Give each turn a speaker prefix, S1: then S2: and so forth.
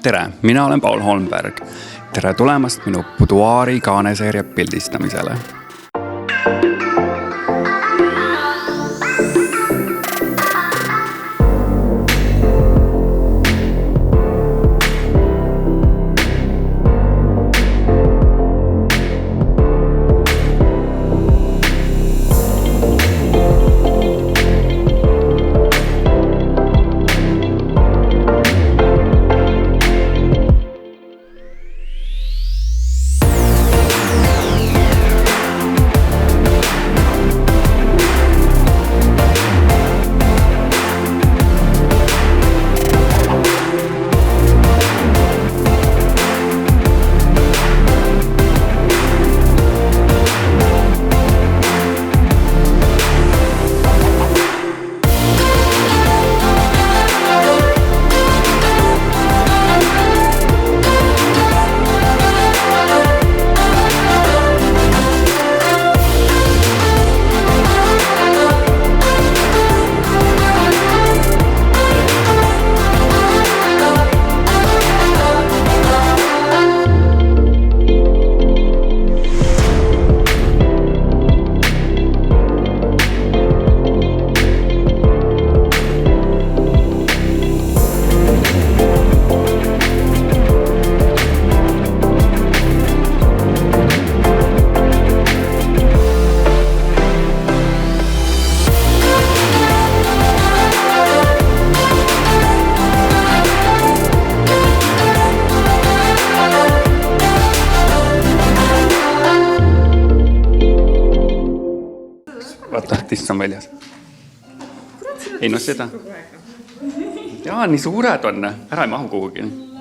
S1: Tere, mina olen Paul Holmberg. Tere tulemast minu buduaari kaaneseeria pildistamisele. Vaata, tist on väljas. Ei, no seda. Jaa, nii suured on. Ära ei mahu kuhugi.